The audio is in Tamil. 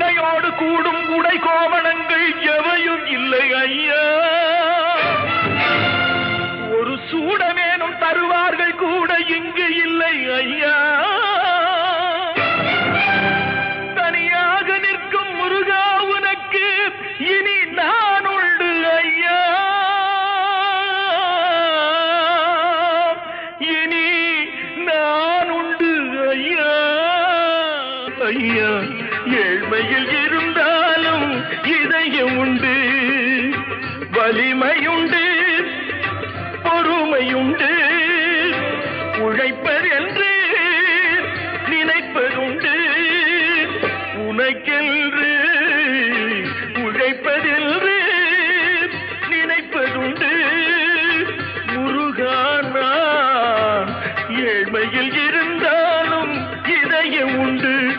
உடையோடு கூடும் உடை கோவணங்கள் எவையும் இல்லை ஐயா. ஒரு சூடமேனும் தருவார்கள் கூட இங்கு இல்லை ஐயா. தனியாக நிற்கும் முருகா உனக்கு இனி நான் உண்டு ஐயா. இனி நான் உண்டு ஐயா. ஐயா ஏழ்மையில் இருந்தாலும் இதயம் உண்டு, வலிமையுண்டு, பொறுமையுண்டு, உழைப்பதென்று நினைப்பதுண்டு, உனக்கென்று